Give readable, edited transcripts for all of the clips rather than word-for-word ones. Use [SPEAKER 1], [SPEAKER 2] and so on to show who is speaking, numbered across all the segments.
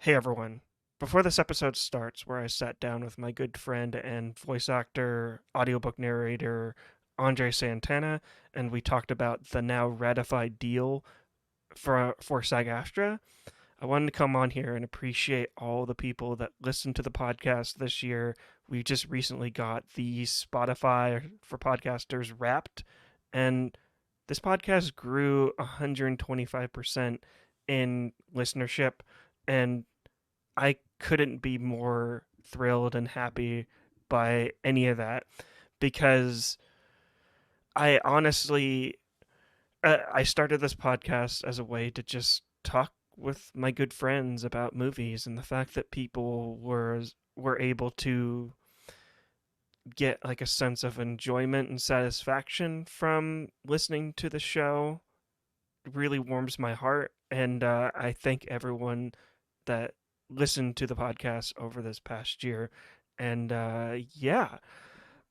[SPEAKER 1] Hey everyone. Before this episode starts, where I sat down with my good friend and voice actor, audiobook narrator, André Santana, and we talked about the now ratified deal for SAG-AFTRA, I wanted to come on here and appreciate all the people that listened to the podcast this year. We just recently got the Spotify for podcasters wrapped, and this podcast grew 125% in listenership, and I couldn't be more thrilled and happy by any of that because I honestly I started this podcast as a way to just talk with my good friends about movies, and the fact that people were able to get like a sense of enjoyment and satisfaction from listening to the show really warms my heart. And I thank everyone that listened to the podcast over this past year. And yeah,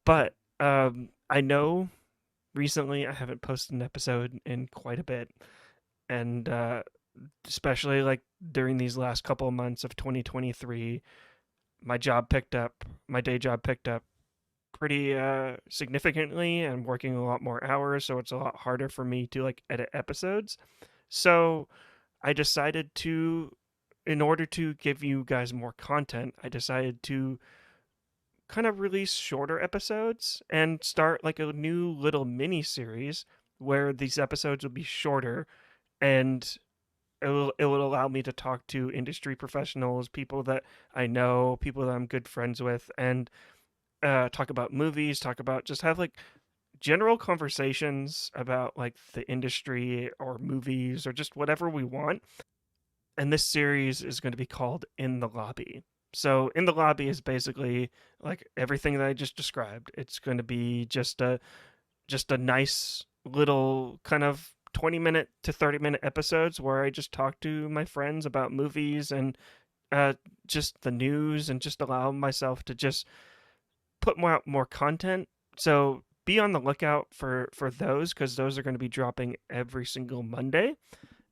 [SPEAKER 1] but I know recently I haven't posted an episode in quite a bit, and especially like during these last couple of months of 2023, my day job picked up pretty significantly, and working a lot more hours, so it's a lot harder for me to like edit episodes. So I decided to, in order to give you guys more content, I decided to kind of release shorter episodes and start like a new little mini series where these episodes will be shorter, and it will allow me to talk to industry professionals, people that I know, people that I'm good friends with, and talk about movies, talk about just have like general conversations about like the industry or movies or just whatever we want. And this series is going to be called In the Lobby. So In the Lobby is basically like everything that I just described. It's going to be just a nice little kind of 20-minute to 30-minute episodes where I just talk to my friends about movies and uh, just the news, and just allow myself to just put more content. So be on the lookout for those, because those are going to be dropping every single Monday.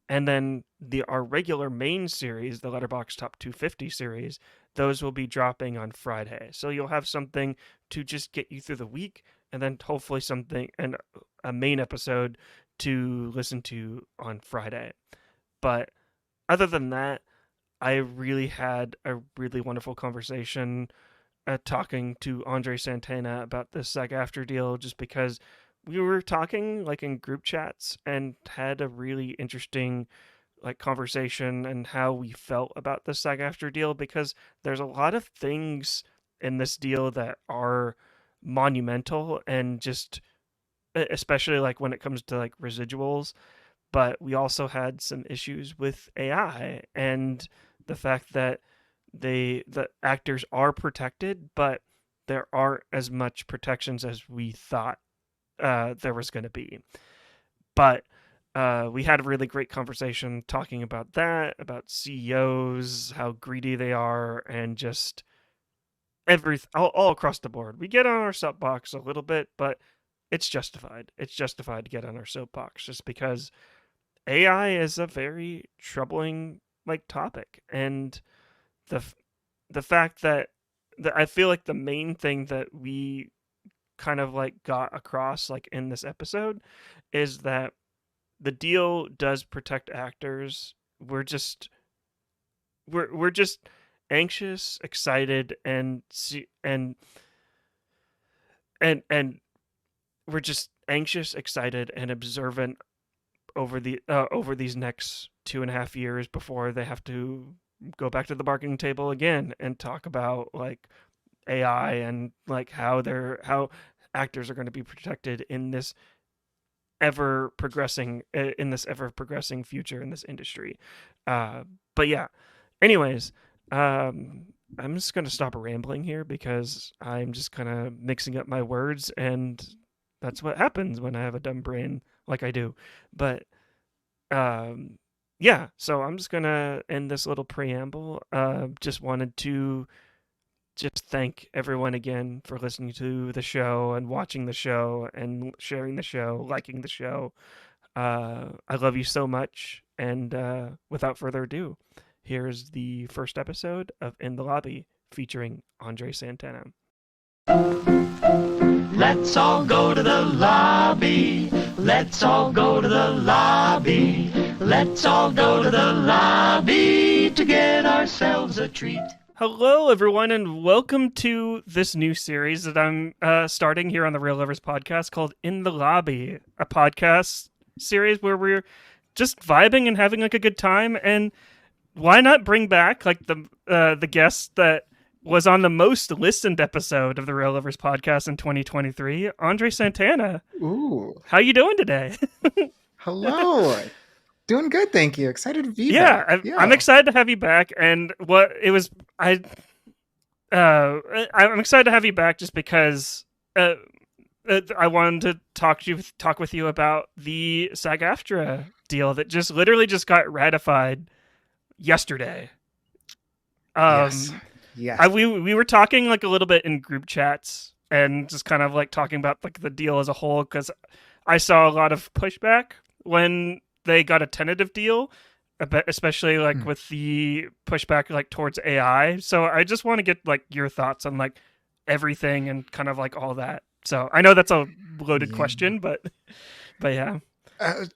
[SPEAKER 1] And then our regular main series, the Letterbox Top 250 series, those will be dropping on Friday. So you'll have something to just get you through the week, and then hopefully something and a main episode to listen to on Friday. But other than that, I really had a really wonderful conversation talking to Andre Santana about this SAG-AFTRA deal, just because we were talking like in group chats and had a really interesting like conversation and how we felt about the SAG-AFTRA deal, because there's a lot of things in this deal that are monumental, and just especially like when it comes to like residuals. But we also had some issues with AI and the fact that the actors are protected, but there aren't as much protections as we thought there was going to be. But we had a really great conversation talking about that, about CEOs, how greedy they are, and just all across the board. We get on our soapbox a little bit, but it's justified. It's justified to get on our soapbox just because AI is a very troubling like topic, and the the fact that I feel like the main thing that we kind of like got across like in this episode is that the deal does protect actors. We're just anxious, excited, and we're just anxious, excited, and observant over these next 2.5 years before they have to go back to the bargaining table again and talk about like AI and like how actors are going to be protected in this ever progressing future in this industry. Uh, but yeah, anyways, I'm just going to stop rambling here because I'm just kind of mixing up my words, and that's what happens when I have a dumb brain like I do. But um, yeah, so I'm just gonna end this little preamble. Just wanted to just thank everyone again for listening to the show and watching the show and sharing the show, liking the show. I love you so much, and without further ado, Here's the first episode of In the Lobby featuring André Santana.
[SPEAKER 2] Let's all go to the lobby. Let's all go to the lobby. Let's all go to the lobby to get ourselves a treat.
[SPEAKER 1] Hello, everyone, and welcome to this new series that I'm starting here on the Real Lovers podcast called In the Lobby, a podcast series where we're just vibing and having like a good time. And why not bring back like the guest that was on the most listened episode of the Real Lovers podcast in 2023, André Santana.
[SPEAKER 3] Ooh.
[SPEAKER 1] How you doing today?
[SPEAKER 3] Hello. Doing good, thank you. Excited to be
[SPEAKER 1] Yeah,
[SPEAKER 3] back.
[SPEAKER 1] I'm excited to have you back. And I'm excited to have you back just because I wanted to talk with you about the SAG-AFTRA deal that just literally just got ratified yesterday.
[SPEAKER 3] Yes.
[SPEAKER 1] We were talking like a little bit in group chats and just kind of like talking about like the deal as a whole, because I saw a lot of pushback when they got a tentative deal, especially like with the pushback like towards AI. So I just want to get like your thoughts on like everything and kind of like all that. So I know that's a loaded question, but yeah.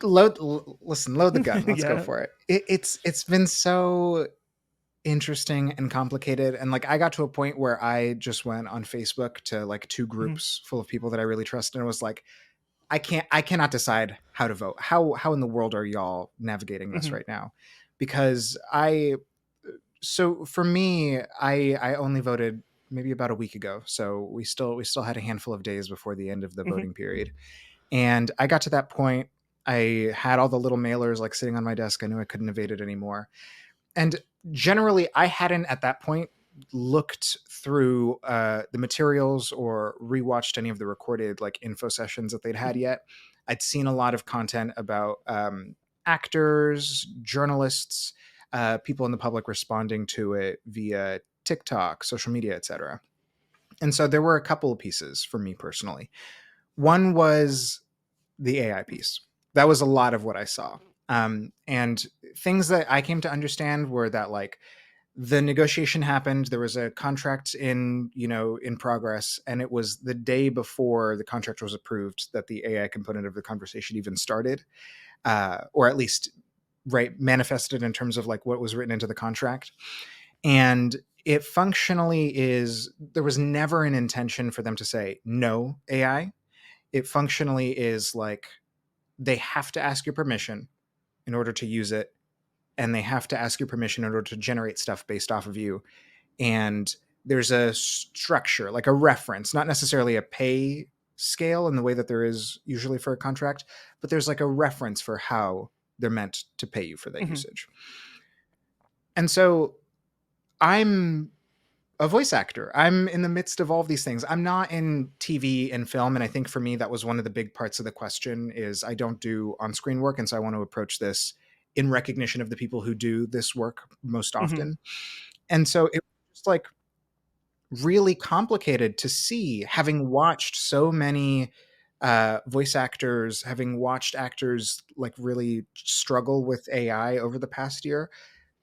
[SPEAKER 3] Load the gun. Let's go for it. It's been so interesting and complicated, and like I got to a point where I just went on Facebook to like two groups full of people that I really trust, and it was like, I cannot decide how to vote. How in the world are y'all navigating this right now? Because so for me, I only voted maybe about a week ago, so we still had a handful of days before the end of the voting period, and I got to that point. I had all the little mailers like sitting on my desk. I knew I couldn't evade it anymore. And generally, I hadn't at that point looked through the materials or rewatched any of the recorded like info sessions that they'd had yet. I'd seen a lot of content about actors, journalists, people in the public responding to it via TikTok, social media, etc. And so there were a couple of pieces for me personally. One was the AI piece. That was a lot of what I saw. And things that I came to understand were that like the negotiation happened, there was a contract in progress, and it was the day before the contract was approved that the AI component of the conversation even started, or at least manifested in terms of like what was written into the contract. And it functionally is, there was never an intention for them to say no AI. It functionally is like they have to ask your permission in order to use it, and they have to ask your permission in order to generate stuff based off of you. And there's a structure, like a reference, not necessarily a pay scale in the way that there is usually for a contract, but there's like a reference for how they're meant to pay you for that usage. And so I'm a voice actor. I'm in the midst of all of these things. I'm not in TV and film. And I think for me, that was one of the big parts of the question is I don't do on-screen work. And so I want to approach this in recognition of the people who do this work most often. And so it was just like really complicated to see, having watched so many voice actors, having watched actors like really struggle with AI over the past year,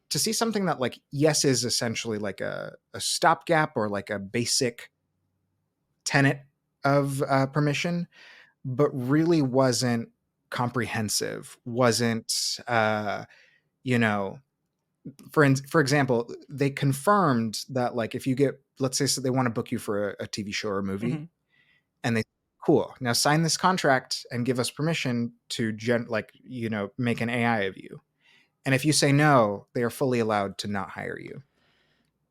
[SPEAKER 3] to see something that like, yes, is essentially like a stopgap or like a basic tenet of permission, but really wasn't comprehensive, wasn't, for example, they confirmed that like, if you get, let's say, so they want to book you for a TV show or a movie, and they, cool, now sign this contract and give us permission to make an AI of you. And if you say no, they are fully allowed to not hire you.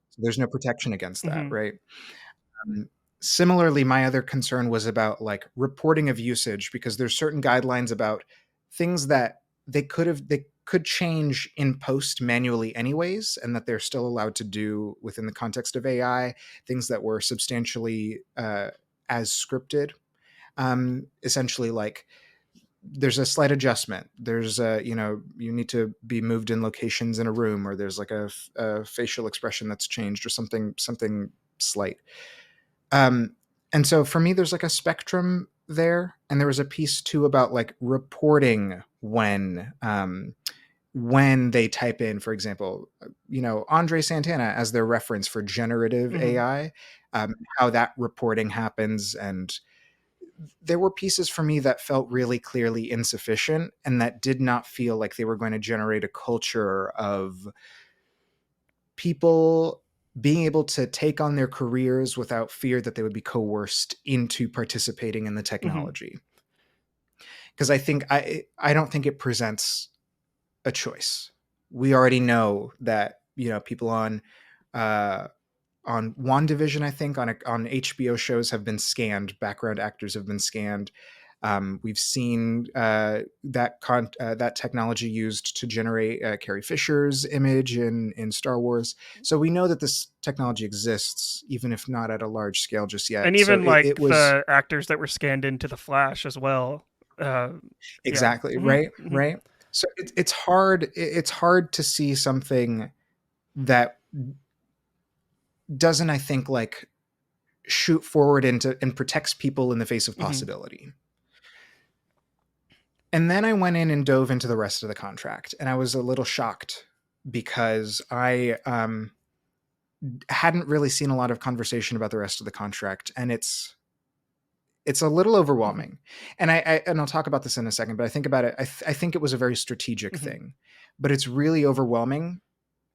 [SPEAKER 3] So there's no protection against that, right? Similarly, my other concern was about like reporting of usage, because there's certain guidelines about things that they could change in post manually anyways, and that they're still allowed to do within the context of AI, things that were substantially as scripted. Essentially, like, there's a slight adjustment. There's you need to be moved in locations in a room, or there's like a facial expression that's changed, or something slight. And so for me, there's like a spectrum there. And there was a piece too about like reporting when when they type in, for example, André Santana as their reference for generative
[SPEAKER 1] Mm-hmm.
[SPEAKER 3] AI, how that reporting happens. And there were pieces for me that felt really clearly insufficient and that did not feel like they were going to generate a culture of people being able to take on their careers without fear that they would be coerced into participating in the
[SPEAKER 1] Mm-hmm.
[SPEAKER 3] technology. Because I don't think it presents a choice. We already know that people on WandaVision, I think on HBO shows have been scanned. Background actors have been scanned. We've seen that technology used to generate Carrie Fisher's image in Star Wars. So we know that this technology exists, even if not at a large scale just
[SPEAKER 1] And
[SPEAKER 3] yet. So
[SPEAKER 1] even like
[SPEAKER 3] it was
[SPEAKER 1] the actors that were scanned into the Flash as well. Uh, yeah.
[SPEAKER 3] exactly
[SPEAKER 1] Mm-hmm.
[SPEAKER 3] right,
[SPEAKER 1] Mm-hmm.
[SPEAKER 3] right. So it's hard. It's hard to see something that doesn't, I think, like shoot forward into and protects people in the face of
[SPEAKER 1] Mm-hmm.
[SPEAKER 3] possibility. And then I went in and dove into the rest of the contract, and I was a little shocked because I hadn't really seen a lot of conversation about the rest of the contract, and it's a little
[SPEAKER 1] Mm-hmm.
[SPEAKER 3] overwhelming. And I'll talk about this in a second, but I think about it. I think it was a very strategic
[SPEAKER 1] Mm-hmm.
[SPEAKER 3] thing, but it's really overwhelming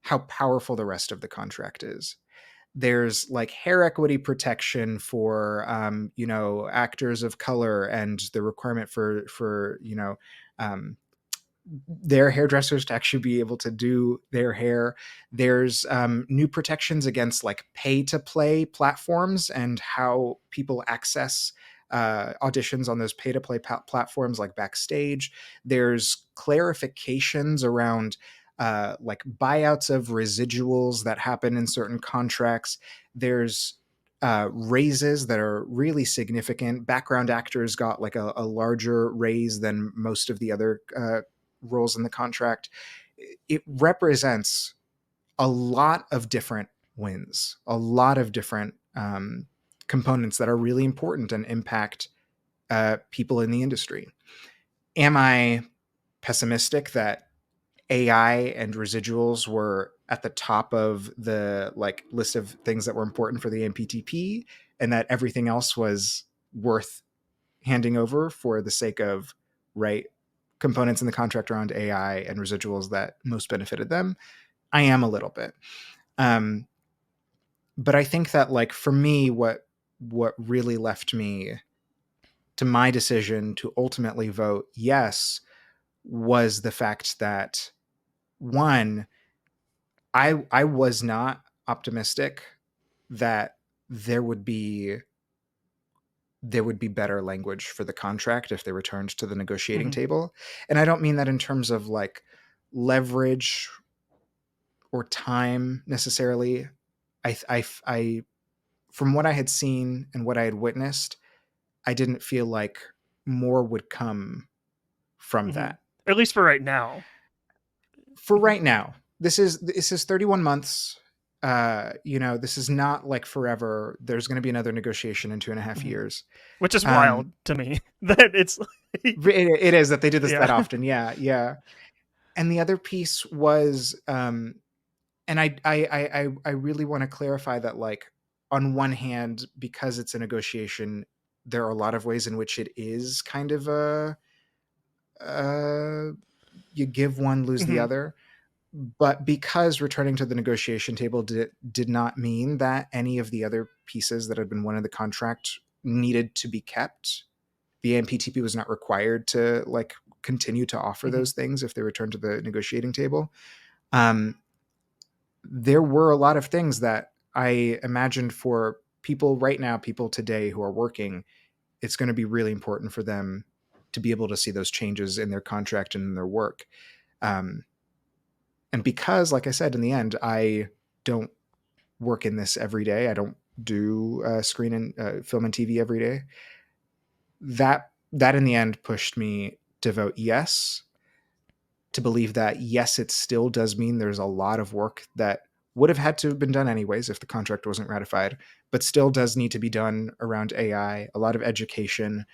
[SPEAKER 3] how powerful the rest of the contract is. There's like hair equity protection for actors of color, and the requirement for um, their hairdressers to actually be able to do their hair. There's new protections against like pay to play platforms and how people access auditions on those pay to play platforms like Backstage. There's clarifications around like buyouts of residuals that happen in certain contracts. There's raises that are really significant. Background actors got like a larger raise than most of the other roles in the contract. It represents a lot of different wins, a lot of different components that are really important and impact people in the industry. Am I pessimistic that AI and residuals were at the top of the like list of things that were important for the AMPTP, and that everything else was worth handing over for the sake of right components in the contract around AI and residuals that most benefited them? I am a little bit. Um, but I think that like for me, what really left me to my decision to ultimately vote yes was the fact that one, I was not optimistic that there would be better language for the contract if they returned to the negotiating
[SPEAKER 1] Mm-hmm.
[SPEAKER 3] table. And I don't mean that in terms of like leverage or time necessarily. I from what I had seen and what I had witnessed, I didn't feel like more would come from
[SPEAKER 1] Mm-hmm.
[SPEAKER 3] that.
[SPEAKER 1] At least for right now.
[SPEAKER 3] For
[SPEAKER 1] Mm-hmm.
[SPEAKER 3] right now, this is 31 months. This is not like forever. There's going to be another negotiation in 2.5
[SPEAKER 1] Mm-hmm.
[SPEAKER 3] years.
[SPEAKER 1] Which is
[SPEAKER 3] Um,
[SPEAKER 1] wild to me that it's
[SPEAKER 3] it is that they do this that
[SPEAKER 1] yeah.
[SPEAKER 3] often. Yeah, yeah. And the other piece was, and I really want to clarify that, like, on one hand, because it's a negotiation, there are a lot of ways in which it is kind of a uh, you give one, lose the
[SPEAKER 1] Mm-hmm.
[SPEAKER 3] other. But because returning to the negotiation table did not mean that any of the other pieces that had been won in the contract needed to be kept, the AMPTP was not required to like continue to offer
[SPEAKER 1] Mm-hmm.
[SPEAKER 3] those things if they returned to the negotiating table. Um, there were a lot of things that I imagined for people right now, people today who are working, it's going to be really important for them to be able to see those changes in their contract and in their work. Um, and because, like I said, in the end, I don't work in this every day. I don't do screen and film and TV every day. That in the end pushed me to vote yes, to believe that yes, it still does mean there's a lot of work that would have had to have been done anyways if the contract wasn't ratified, but still does need to be done around AI, a lot of education.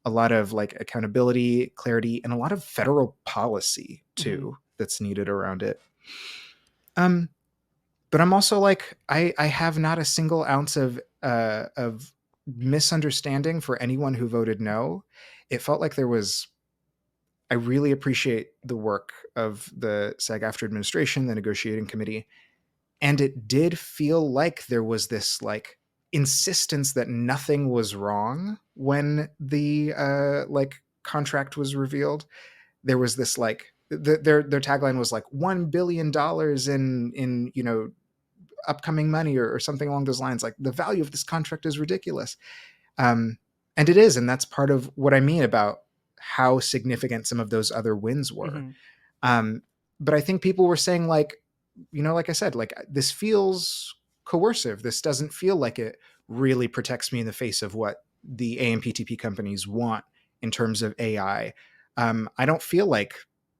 [SPEAKER 3] a lot of like accountability, clarity, and a lot of federal policy too that's needed around it. But I'm also like, I have not a single ounce of misunderstanding for anyone who voted no. It felt like there was. I really appreciate the work of the SAG-AFTRA administration, the negotiating committee, and it did feel like there was this like insistence that nothing was wrong when the like contract was revealed. There was this like their tagline was like $1 billion in upcoming money, or something along those lines. Like, the value of this contract is ridiculous. um, and it is, and that's part of what I mean about how significant some of those other wins were. um, but I think people were saying, like, like I said, like, this feels coercive. This doesn't feel like it really protects me in the face of what the AMPTP companies want in terms of AI. I don't feel like,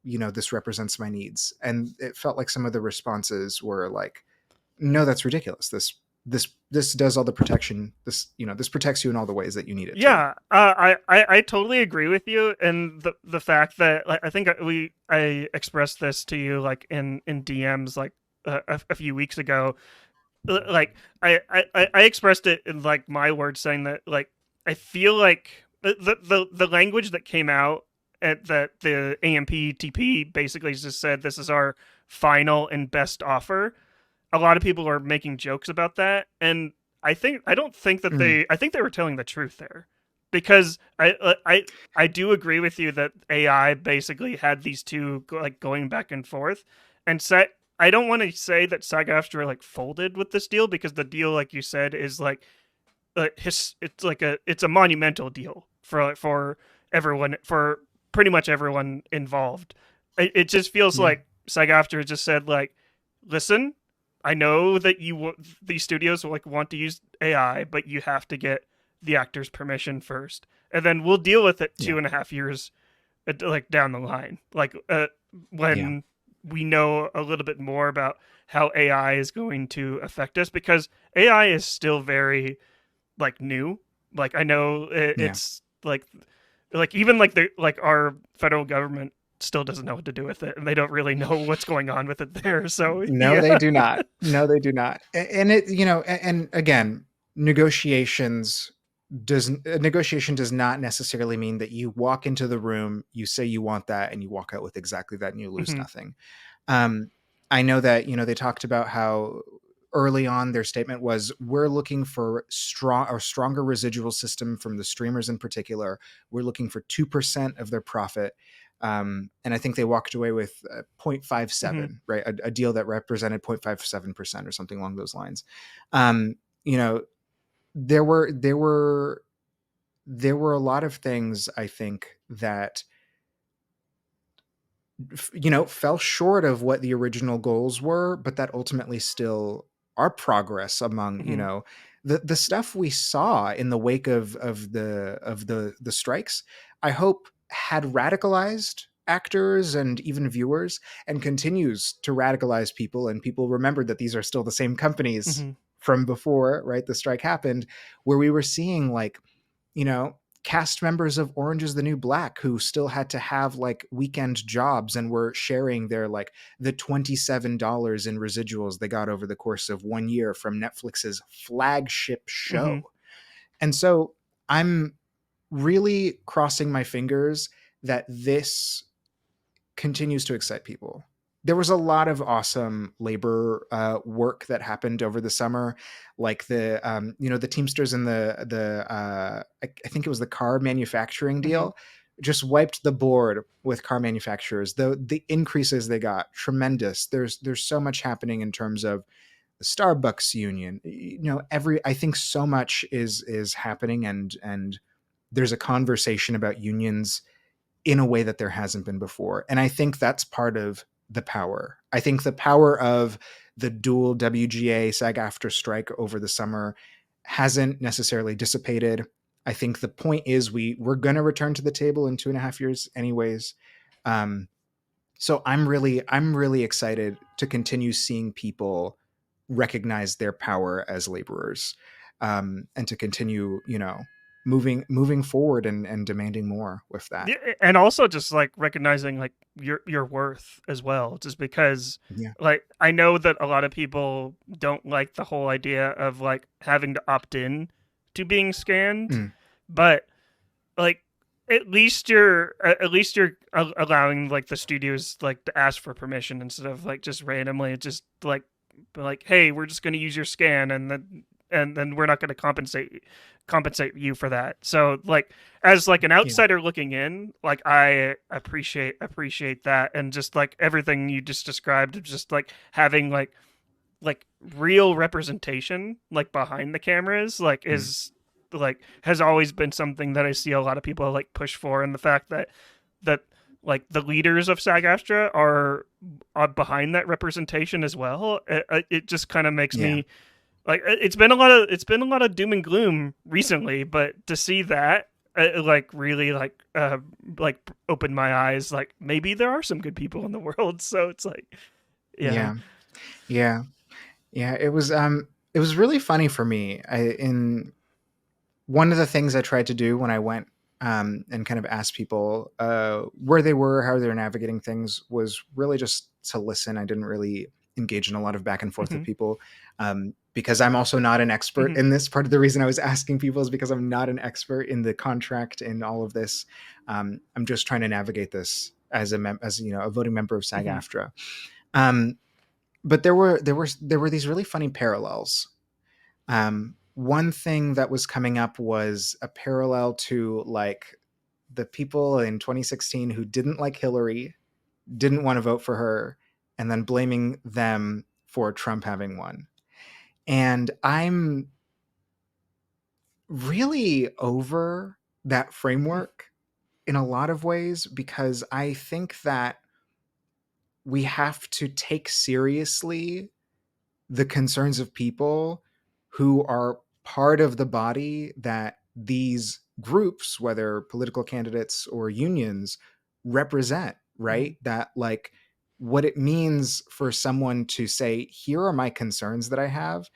[SPEAKER 3] this represents my needs. And it felt like some of the responses were like, no, that's ridiculous. This does all the protection. This protects you in all the ways that you need it to.
[SPEAKER 1] Yeah, I totally agree with you, and the fact that, like, I think I expressed this to you, like, in DMs, like, a few weeks ago. Like, I expressed it in, like, my words, saying that, like, I feel like the language that came out at that the AMPTP basically just said, this is our final and best offer. A lot of people are making jokes about that, and I don't think that
[SPEAKER 3] Mm.
[SPEAKER 1] I think they were telling the truth there, because I do agree with you that AI basically had these two like going back and forth, and set. I don't want to say that SAG-AFTRA like folded with this deal, because the deal, like you said, is like it's a monumental deal for everyone, for pretty much everyone involved. It just feels
[SPEAKER 3] Yeah.
[SPEAKER 1] like SAG-AFTRA just said, like, listen, I know that these studios will like want to use AI, but you have to get the actor's permission first, and then we'll deal with it
[SPEAKER 3] Yeah.
[SPEAKER 1] 2.5 years like down the line, like
[SPEAKER 3] Yeah.
[SPEAKER 1] when we know a little bit more about how AI is going to affect us, because AI is still very like new. Like, I know
[SPEAKER 3] Yeah.
[SPEAKER 1] it's like even like the like our federal government still doesn't know what to do with it, and they don't really know what's going on with it there. So
[SPEAKER 3] No, they
[SPEAKER 1] yeah.
[SPEAKER 3] do not. No, they do not. And it, and again, negotiation does not necessarily mean that you walk into the room, you say you want that, and you walk out with exactly that, and you lose
[SPEAKER 1] Mhm.
[SPEAKER 3] nothing. Um, I know that, they talked about how early on their statement was, we're looking for stronger residual system from the streamers in particular. We're looking for 2% of their profit. And I think they walked away with
[SPEAKER 1] Mhm.
[SPEAKER 3] 0.57, right? A deal that represented 0.57% or something along those lines. Um, you know, there were a lot of things, I think, that fell short of what the original goals were, but that ultimately still are progress among,
[SPEAKER 1] Mhm.
[SPEAKER 3] the stuff we saw in the wake of the strikes. I hope had radicalized actors and even viewers, and continues to radicalize people, and people remembered that these are still the same companies
[SPEAKER 1] Mhm.
[SPEAKER 3] from before, right? The strike happened, where we were seeing, like, you know cast members of Orange is the New Black who still had to have like weekend jobs, and were sharing their, like, the $27 in residuals they got over the course of 1 year from Netflix's flagship show.
[SPEAKER 1] Mhm.
[SPEAKER 3] And so I'm really crossing my fingers that this continues to excite people. There was a lot of awesome labor work that happened over the summer, like the Teamsters and I think it was the car manufacturing
[SPEAKER 1] Mhm.
[SPEAKER 3] deal, just wiped the board with car manufacturers. The increases they got, tremendous. There's so much happening in terms of the Starbucks union. I think so much is happening, and there's a conversation about unions in a way that there hasn't been before. And I think that's part of the power. I think the power of the dual WGA SAG-AFTRA strike over the summer hasn't necessarily dissipated. I think the point is, we're going to return to the table in 2.5 years anyways. Um, so I'm really excited to continue seeing people recognize their power as laborers, and to continue, moving forward and demanding more with that.
[SPEAKER 1] Yeah, and also just like recognizing like your worth as well, just because
[SPEAKER 3] Yeah.
[SPEAKER 1] like I know that a lot of people don't like the whole idea of like having to opt in to being scanned,
[SPEAKER 3] Mm.
[SPEAKER 1] but like at least you're allowing like the studios like to ask for permission instead of like just randomly just like hey, we're just going to use your scan, and then we're not going to compensate you for that. So like as like an
[SPEAKER 3] Yeah.
[SPEAKER 1] outsider looking in, like I appreciate that, and just like everything you just described of just like having like real representation like behind the cameras like
[SPEAKER 3] Mm.
[SPEAKER 1] is like has always been something that I see a lot of people like push for, and the fact that like the leaders of SAG-AFTRA are behind that representation as well. It just kind of makes
[SPEAKER 3] Yeah.
[SPEAKER 1] me like it's been a lot of doom and gloom recently, but to see that like really like opened my eyes, like maybe there are some good people in the world. So it's like yeah.
[SPEAKER 3] Yeah. Yeah. Yeah. It was really funny for me. In one of the things I tried to do when I went and kind of asked people where they were, how they're navigating things, was really just to listen. I didn't really engage in a lot of back and forth with
[SPEAKER 1] Hmm.
[SPEAKER 3] people because I'm also not an expert
[SPEAKER 1] Hmm.
[SPEAKER 3] in this. Part of the reason I was asking people is because I'm not an expert in the contract in all of this. I'm just trying to navigate this as as a voting member of
[SPEAKER 1] Hmm.
[SPEAKER 3] SAG-AFTRA. Um, but there were these really funny parallels. One thing that was coming up was a parallel to like the people in 2016 who didn't like Hillary, didn't want to vote for her, and then blaming them for Trump having won. And I'm really over that framework in a lot of ways because I think that we have to take seriously the concerns of people who are part of the body that these groups, whether political candidates or unions, represent,
[SPEAKER 1] Hmm.
[SPEAKER 3] right? That like what it means for someone to say, here are my concerns that I have,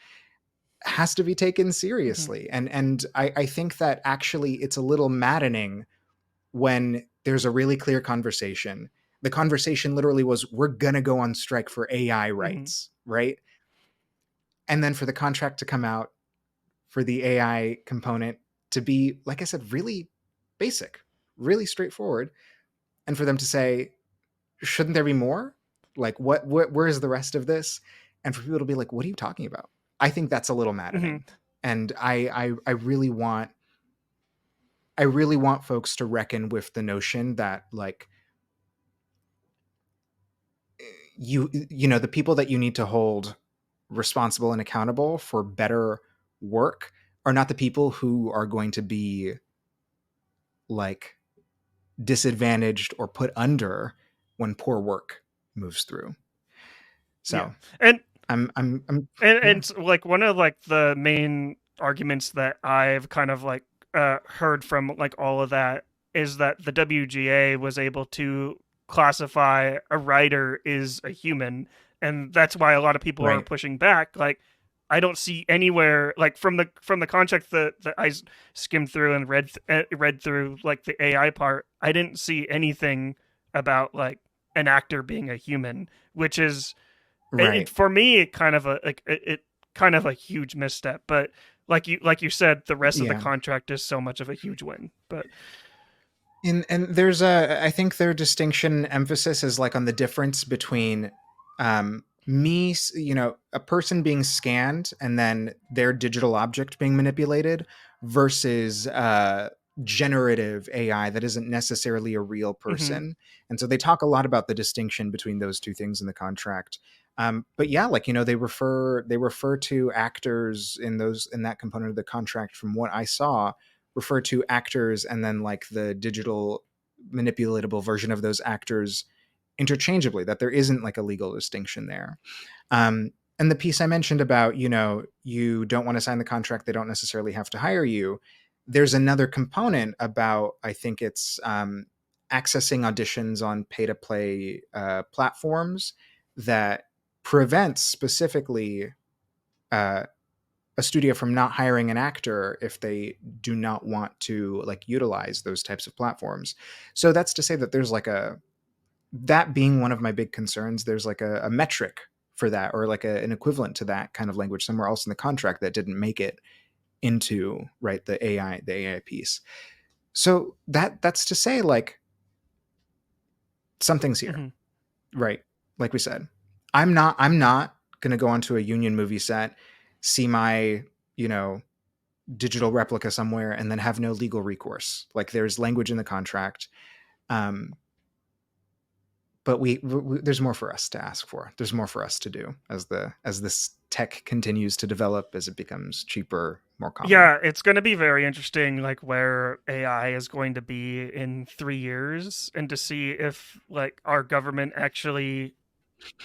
[SPEAKER 3] has to be taken
[SPEAKER 1] Hmm.
[SPEAKER 3] seriously. And I think that actually it's a little maddening when there's a really clear conversation. The conversation literally was, we're gonna go on strike for AI
[SPEAKER 1] Hmm.
[SPEAKER 3] rights, right? And then for the contract to come out for the AI component to be, like I said, really basic, really straightforward, and for them to say, shouldn't there be more? Like, where is the rest of this? And for people to be like, what are you talking about? I think that's a little
[SPEAKER 1] Hmm.
[SPEAKER 3] maddening. And I really want folks to reckon with the notion that like the people that you need to hold responsible and accountable for better work are not the people who are going to be like disadvantaged or put under when poor work moves through.
[SPEAKER 1] Yeah.
[SPEAKER 3] So
[SPEAKER 1] and
[SPEAKER 3] I'm
[SPEAKER 1] And
[SPEAKER 3] yeah.
[SPEAKER 1] like one of like the main arguments that I've kind of like heard from like all of that is that the WGA was able to classify a writer is a human, and that's why a lot of people are
[SPEAKER 3] Right.
[SPEAKER 1] pushing back. Like I don't see anywhere like from the contract that I skimmed through and read through like the AI part. I didn't see anything about like an actor being a human, which is it
[SPEAKER 3] Right.
[SPEAKER 1] for me it kind of a like it kind of a huge misstep, but like you said, the rest of the
[SPEAKER 3] Yeah.
[SPEAKER 1] contract is so much of a huge win. But
[SPEAKER 3] And there's a, I think their distinction emphasis is like on the difference between a person being scanned and then their digital object being manipulated versus generative AI that isn't necessarily a real
[SPEAKER 1] mm-hmm,
[SPEAKER 3] person. And so they talk a lot about the distinction between those two things in the contract. But yeah, like they refer to actors in that component of the contract. From what I saw, refer to actors and then like the digital manipulatable version of those actors interchangeably, that there isn't like a legal distinction there. And the piece I mentioned about, you don't want to sign the contract, they don't necessarily have to hire you. There's another component about, I think it's accessing auditions on pay to play platforms that prevents specifically uh, a studio from not hiring an actor if they do not want to like utilize those types of platforms. So that's to say that there's like a, that being one of my big concerns, there's like a metric for that, or like an equivalent to that kind of language somewhere else in the contract that didn't make it into, right, the AI piece. So that's to say, like, something's here,
[SPEAKER 1] Hmm.
[SPEAKER 3] right? Like we said, I'm not going to go onto a union movie set, see my, you know, digital replica somewhere, and then have no legal recourse. Like, there's language in the contract. Um, but there's more for us to ask for. There's more for us to do as this tech continues to develop, as it becomes cheaper, more common.
[SPEAKER 1] Yeah, it's going to be very interesting, like where AI is going to be in 3 years, and to see if like our government actually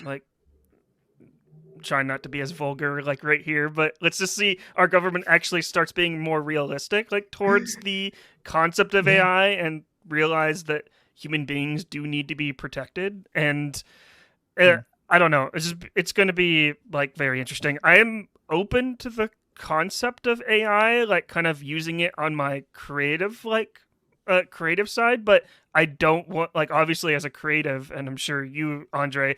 [SPEAKER 1] like trying not to be as vulgar like right here, but let's just see our government actually starts being more realistic like towards the concept of
[SPEAKER 3] Yeah.
[SPEAKER 1] AI and realize that human beings do need to be protected. And uh,
[SPEAKER 3] Yeah.
[SPEAKER 1] I don't know, it's going to be like very interesting. I am open to the concept of AI, like kind of using it on my creative creative side, but I don't want, like, obviously as a creative, and I'm sure you, Andre,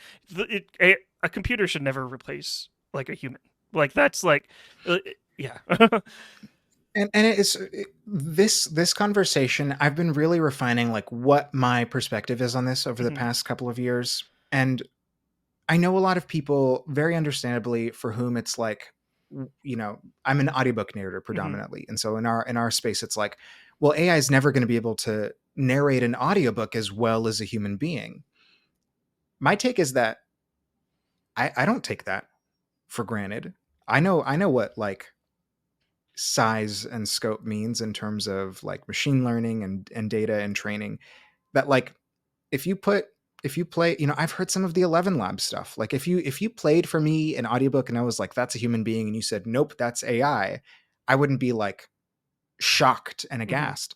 [SPEAKER 1] a computer should never replace like a human. Like that's like, uh, yeah.
[SPEAKER 3] And this conversation, I've been really refining like what my perspective is on this over the
[SPEAKER 1] Hmm.
[SPEAKER 3] past couple of years. And I know a lot of people, very understandably, for whom it's like, you know, I'm an audiobook narrator
[SPEAKER 1] Hmm.
[SPEAKER 3] predominantly. And so in our space, it's like, well, AI is never going to be able to narrate an audiobook as well as a human being. My take is that I don't take that for granted. I know what like size and scope means in terms of like machine learning and data and training. That like, if you put, if you play, you know, I've heard some of the 11 lab stuff. Like, if you played for me an audiobook and I was like, that's a human being, and you said nope, that's I wouldn't be like shocked and
[SPEAKER 1] Hmm.
[SPEAKER 3] aghast.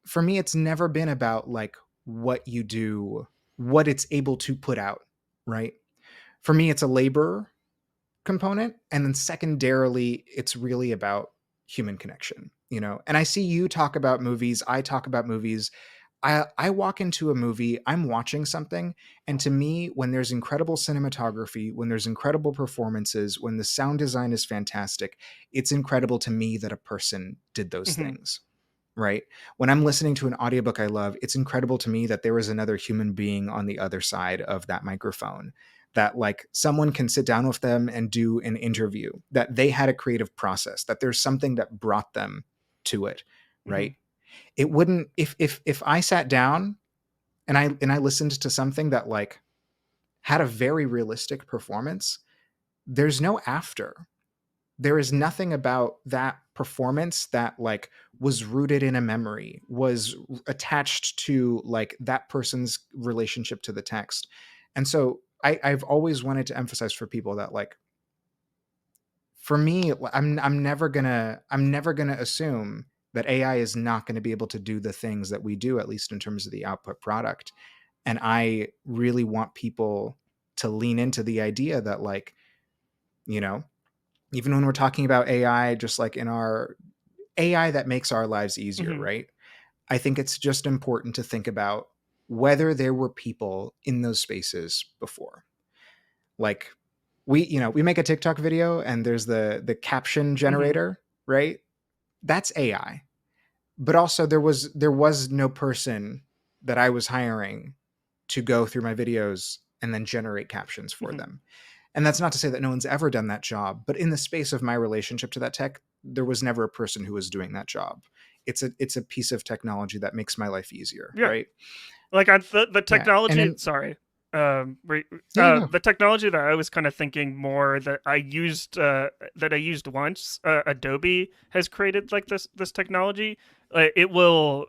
[SPEAKER 3] For me, it's never been about like what you do, what it's able to put out, right? For me, it's a labor component, and then secondarily it's really about human connection, you know. And I see you talk about movies, I talk about movies. I walk into a movie, I'm watching something, and to me, when there's incredible cinematography, when there's incredible performances, when the sound design is fantastic, it's incredible to me that a person did those
[SPEAKER 1] Hmm.
[SPEAKER 3] things, right? When I'm listening to an audiobook I love, it's incredible to me that there was another human being on the other side of that microphone, that like someone can sit down with them and do an interview, that they had a creative process, that there's something that brought them to it,
[SPEAKER 1] Hmm.
[SPEAKER 3] right? It wouldn't, if I sat down and I listened to something that like had a very realistic performance, there's no after. There is nothing about that performance that like was rooted in a memory, was attached to like that person's relationship to the text. And so I've always wanted to emphasize for people that like, for me, I'm never gonna assume that AI is not going to be able to do the things that we do, at least in terms of the output product. And I really want people to lean into the idea that like, you know, even when we're talking about AI, just like in our AI that makes our lives easier,
[SPEAKER 1] Hmm.
[SPEAKER 3] right? I think it's just important to think about whether there were people in those spaces before. Like, we, you know, we make a TikTok video and there's the caption
[SPEAKER 1] Hmm.
[SPEAKER 3] generator, right? That's AI. But also there was no person that I was hiring to go through my videos and then generate captions for
[SPEAKER 1] Hmm.
[SPEAKER 3] them. And that's not to say that no one's ever done that job, but in the space of my relationship to that tech, there was never a person who was doing that job. It's a piece of technology that makes my life easier,
[SPEAKER 1] Yeah,
[SPEAKER 3] right?
[SPEAKER 1] like the
[SPEAKER 3] Yeah. And
[SPEAKER 1] technology,
[SPEAKER 3] then
[SPEAKER 1] sorry,
[SPEAKER 3] yeah, you go.
[SPEAKER 1] the technology that I was kind of thinking more that I used once, Adobe has created like this technology. It will,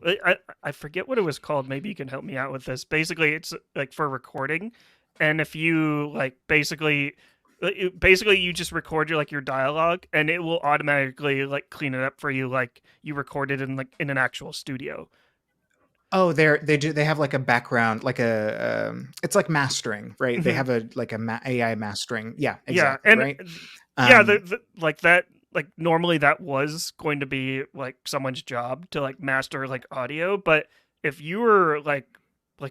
[SPEAKER 1] I forget what it was called, maybe you can help me out with this. Basically it's like for recording, and if you like basically you just record your like your dialogue, and it will automatically like clean it up for you, like you recorded in like in an actual studio.
[SPEAKER 3] Oh, they have like a background, like a it's like mastering, right? They have a like a AI mastering. Yeah,
[SPEAKER 1] Yeah,
[SPEAKER 3] exactly,
[SPEAKER 1] and
[SPEAKER 3] right?
[SPEAKER 1] yeah,
[SPEAKER 3] Um
[SPEAKER 1] like that. like normally that was going to be like someone's job to like master like audio, but if you were like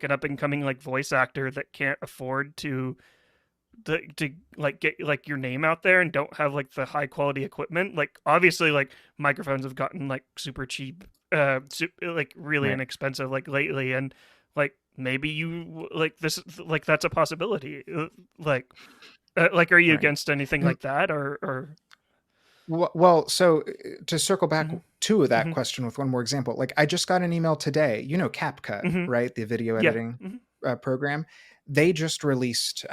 [SPEAKER 1] an up and coming like voice actor that can't afford to like get like your name out there and don't have like the high quality equipment, like obviously like microphones have gotten like super cheap, like really
[SPEAKER 3] Right.
[SPEAKER 1] inexpensive like lately, and like maybe you like this like that's a possibility, like are you
[SPEAKER 3] Right.
[SPEAKER 1] against anything
[SPEAKER 3] Mm,
[SPEAKER 1] like that or
[SPEAKER 3] well, so to circle back
[SPEAKER 1] Mhm.
[SPEAKER 3] to that
[SPEAKER 1] Mhm.
[SPEAKER 3] question with one more example, like I just got an email today. You know, CapCut,
[SPEAKER 1] Mhm.
[SPEAKER 3] right? The video
[SPEAKER 1] Yeah.
[SPEAKER 3] editing
[SPEAKER 1] Mhm.
[SPEAKER 3] program. They just released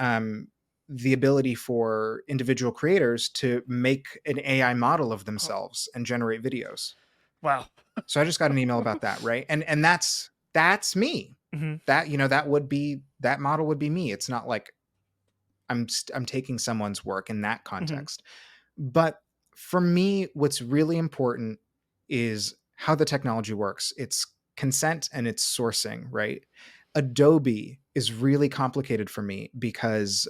[SPEAKER 3] the ability for individual creators to make an AI model of
[SPEAKER 1] Oh,
[SPEAKER 3] themselves and generate videos.
[SPEAKER 1] wow.
[SPEAKER 3] So I just got an email about that, right? And that's me.
[SPEAKER 1] Mhm.
[SPEAKER 3] That, you know, that would be, that model would be me. It's not like I'm taking someone's work in that
[SPEAKER 1] Mhm.
[SPEAKER 3] context. But for me, what's really important is how the technology works. It's consent and it's sourcing, right? Adobe is really complicated for me because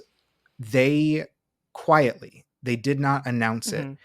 [SPEAKER 3] they quietly, they did not announce it,
[SPEAKER 1] Mhm.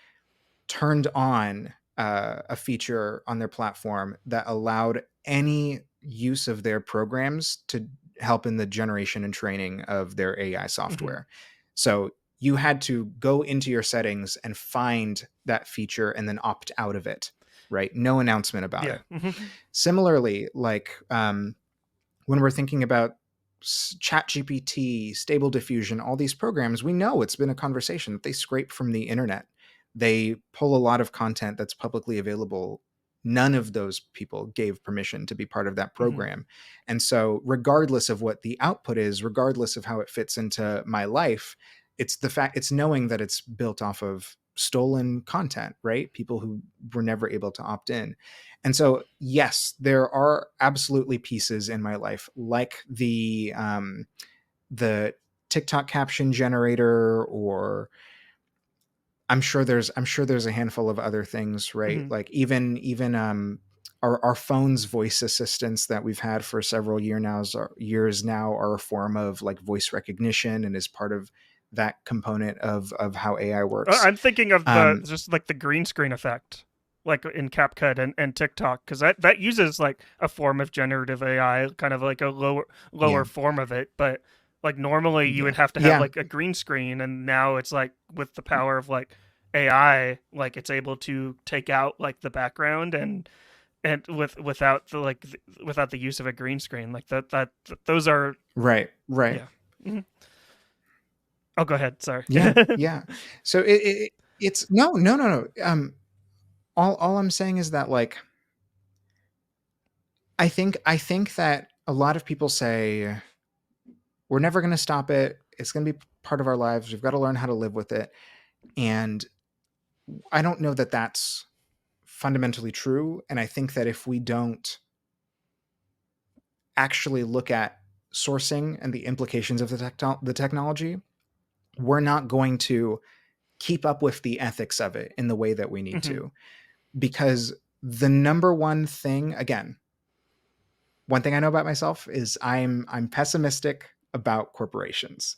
[SPEAKER 3] turned on a feature on their platform that allowed any use of their programs to help in the generation and training of their AI
[SPEAKER 1] Mhm.
[SPEAKER 3] software. So you had to go into your settings and find that feature and then opt out of it, right? No announcement about
[SPEAKER 1] Yeah.
[SPEAKER 3] it.
[SPEAKER 1] Mhm.
[SPEAKER 3] Similarly, like when we're thinking about chat gpt, stable diffusion, all these programs, we know it's been a conversation that they scrape from the internet. They pull a lot of content that's publicly available. None of those people gave permission to be part of that
[SPEAKER 1] Mhm.
[SPEAKER 3] program. And so regardless of what the output is, regardless of how it fits into my life, it's the fact, it's knowing that it's built off of stolen content, right? People who were never able to opt in. And so, yes, there are absolutely pieces in my life, like the TikTok caption generator, or I'm sure there's a handful of other things, right?
[SPEAKER 1] Mhm.
[SPEAKER 3] Like even our phone's voice assistants that we've had for several years now are a form of like voice recognition and is part of that component of how AI works.
[SPEAKER 1] I'm thinking of the
[SPEAKER 3] Um,
[SPEAKER 1] just like the green screen effect, like in CapCut and TikTok, because that uses like a form of generative AI, kind of like a lower
[SPEAKER 3] yeah,
[SPEAKER 1] form of it. But like normally you
[SPEAKER 3] yeah,
[SPEAKER 1] would have to have
[SPEAKER 3] yeah,
[SPEAKER 1] like a green screen, and now it's like with the power of like AI, like it's able to take out like the background and without the like without the use of a green screen, like those are
[SPEAKER 3] right, right.
[SPEAKER 1] yeah. Mhm. Oh, go ahead. Sorry.
[SPEAKER 3] Yeah, yeah. So it's no, no, no, no. All I'm saying is that like I think that a lot of people say we're never going to stop it. It's going to be part of our lives. We've got to learn how to live with it. And I don't know that that's fundamentally true. And I think that if we don't actually look at sourcing and the implications of the technology, we're not going to keep up with the ethics of it in the way that we need
[SPEAKER 1] Mhm.
[SPEAKER 3] to. Because the number one thing, again, one thing I know about myself is I'm pessimistic about corporations.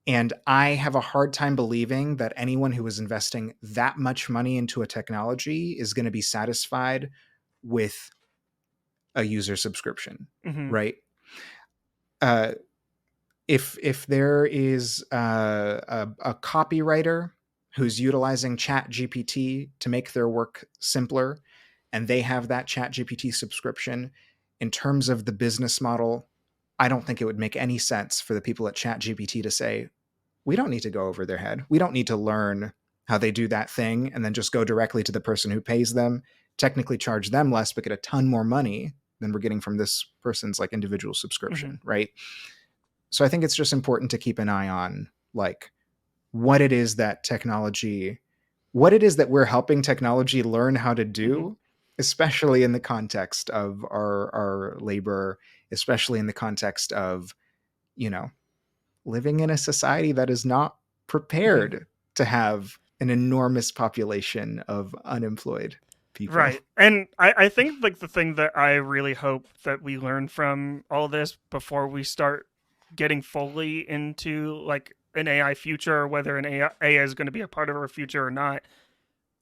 [SPEAKER 3] And I have a hard time believing that anyone who is investing that much money into a technology is going to be satisfied with a user subscription,
[SPEAKER 1] Mhm.
[SPEAKER 3] right? Uh, if there is a copywriter who's utilizing chat gpt to make their work simpler, and they have that chat gpt subscription, in terms of the business model, I don't think it would make any sense for the people at chat gpt to say, we don't need to go over their head, we don't need to learn how they do that thing and then just go directly to the person who pays them, technically charge them less but get a ton more money than we're getting from this person's like individual
[SPEAKER 1] Mhm.
[SPEAKER 3] subscription, right? So I think it's just important to keep an eye on like what it is that technology, what it is that we're helping technology learn how to
[SPEAKER 1] Mhm.
[SPEAKER 3] do, especially in the context of our labor, especially in the context of, you know, living in a society that is not
[SPEAKER 1] Mhm.
[SPEAKER 3] prepared to have an enormous population of unemployed people.
[SPEAKER 1] Right. And I think like the thing that I really hope that we learn from all this before we start getting fully into like an AI future, or whether an AI is going to be a part of our future or not,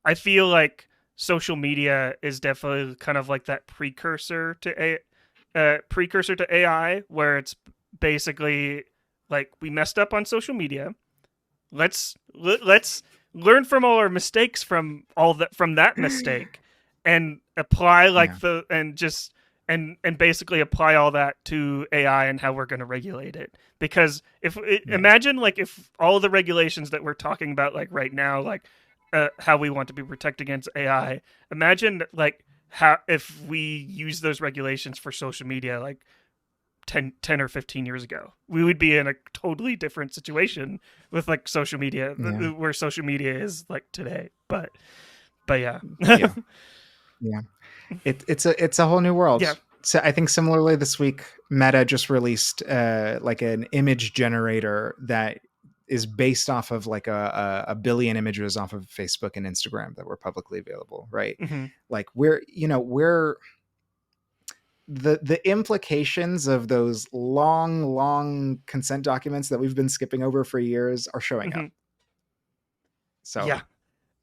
[SPEAKER 1] I feel like social media is definitely kind of like that precursor to AI, where it's basically like we messed up on social media. Let's learn from all our mistakes from that mistake, and apply
[SPEAKER 3] Yeah.
[SPEAKER 1] like the and just and basically apply all that to AI and how we're going to regulate it. Because
[SPEAKER 3] Yeah.
[SPEAKER 1] imagine like if all the regulations that we're talking about like right now, like how we want to be protected against AI. Imagine like how if we use those regulations for social media like 10 or 15 years ago, we would be in a totally different situation with like social media,
[SPEAKER 3] Yeah.
[SPEAKER 1] where social media is like today. But yeah.
[SPEAKER 3] Yeah. Yeah. It's a whole new
[SPEAKER 1] Yeah.
[SPEAKER 3] world. So I think similarly this week, Meta just released like an image generator that is based off of like a billion images off of Facebook and Instagram that were publicly available, right?
[SPEAKER 1] Hmm.
[SPEAKER 3] Like we're the implications of those long consent documents that we've been skipping over for years are showing
[SPEAKER 1] Hmm.
[SPEAKER 3] up. So
[SPEAKER 1] Yeah.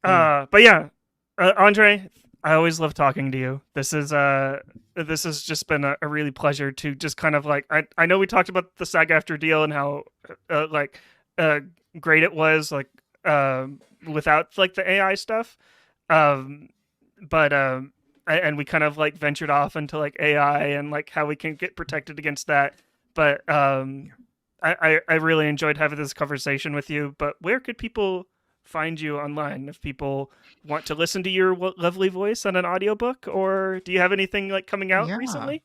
[SPEAKER 3] yeah.
[SPEAKER 1] But yeah, Andre, I always love talking to you. This has just been a really pleasure to just kind of like I know we talked about the SAG-AFTRA deal and how like uh great it was like without like the AI stuff. Um but and we kind of like ventured off into like AI and like how we can get protected against that. But I really enjoyed having this conversation with you. But where could people find you online if people want to listen to your lovely voice on an audiobook, or do you have anything like coming out
[SPEAKER 3] Yeah.
[SPEAKER 1] recently?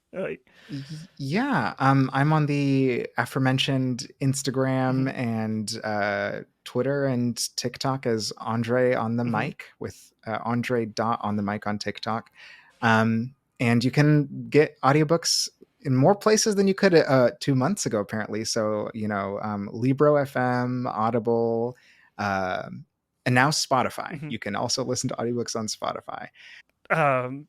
[SPEAKER 3] Yeah, I'm on the aforementioned
[SPEAKER 1] Mhm,
[SPEAKER 3] Instagram and Twitter and TikTok as Andre on the
[SPEAKER 1] mhm,
[SPEAKER 3] mic with Andre dot on the mic on TikTok. And you can get audiobooks in more places than you could 2 months ago, apparently. So, Libro FM, Audible, and now Spotify.
[SPEAKER 1] mhm.
[SPEAKER 3] You can also listen to audiobooks on Spotify.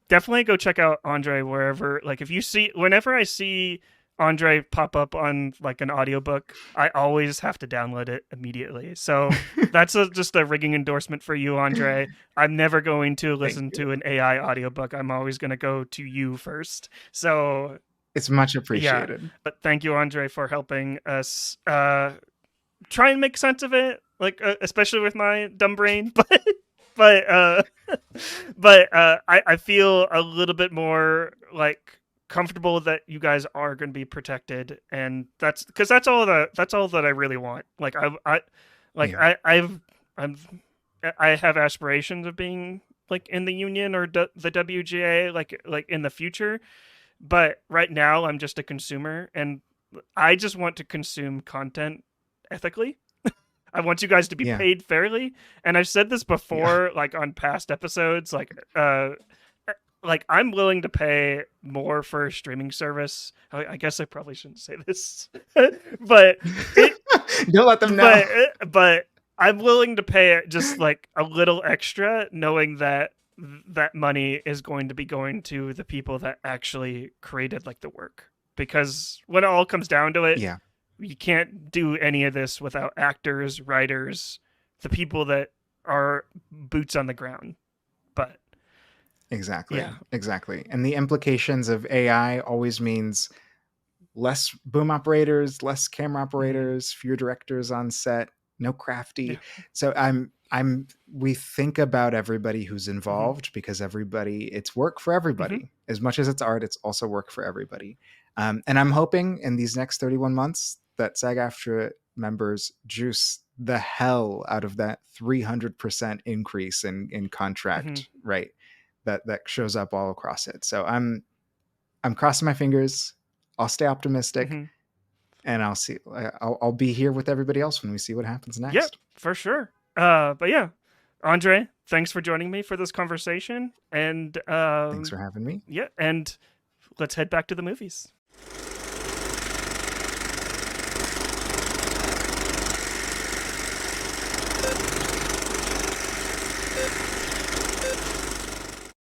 [SPEAKER 1] Definitely go check out Andre wherever. Like if you see, whenever I see Andre pop up on like an audiobook, I always have to download it immediately. So that's just a rigging endorsement for you, Andre. I'm never going to
[SPEAKER 3] Thank
[SPEAKER 1] listen
[SPEAKER 3] you.
[SPEAKER 1] to an AI audiobook. I'm always going to go to you first. So
[SPEAKER 3] It's much
[SPEAKER 1] yeah,
[SPEAKER 3] appreciated.
[SPEAKER 1] but thank you, Andre, for helping us try and make sense of it. Like especially with my dumb brain, but I feel a little bit more like comfortable that you guys are going to be protected, and that's because that's all that I really want. Like I like
[SPEAKER 3] Yeah.
[SPEAKER 1] I'm I have aspirations of being like in the union or the WGA like in the future, but right now I'm just a consumer, and I just want to consume content ethically. I want you guys to be
[SPEAKER 3] Yeah.
[SPEAKER 1] paid fairly. And I've said this
[SPEAKER 3] Yeah.
[SPEAKER 1] before, like on past episodes, like I'm willing to pay more for a streaming service. I guess I probably shouldn't say this, but it,
[SPEAKER 3] Don't let them know.
[SPEAKER 1] but I'm willing to pay just like a little extra, knowing that that money is going to be going to the people that actually created like the work. Because when it all comes down to it,
[SPEAKER 3] Yeah,
[SPEAKER 1] you can't do any of this without actors, writers, the people that are boots on the ground. But
[SPEAKER 3] exactly.
[SPEAKER 1] yeah.
[SPEAKER 3] Exactly. And the implications of AI always means less boom operators, less camera
[SPEAKER 1] Hmm.
[SPEAKER 3] operators, fewer directors on set, no crafty.
[SPEAKER 1] Yeah.
[SPEAKER 3] So we think about everybody who's
[SPEAKER 1] Hmm.
[SPEAKER 3] involved because everybody, it's work for
[SPEAKER 1] Hmm.
[SPEAKER 3] everybody. As much as it's art, it's also work for everybody. And I'm hoping in these next 31 months that SAG-AFTRA members juice the hell out of that 300% increase in
[SPEAKER 1] Hmm.
[SPEAKER 3] contract, right? That shows up all across it. So I'm crossing my fingers. I'll stay optimistic,
[SPEAKER 1] Hmm.
[SPEAKER 3] and I'll see. I'll be here with everybody else when we see what happens
[SPEAKER 1] Yep,
[SPEAKER 3] next.
[SPEAKER 1] for sure. But yeah, Andre, thanks for joining me for this conversation. And
[SPEAKER 3] Thanks for having me.
[SPEAKER 1] yeah, and let's head back to the movies.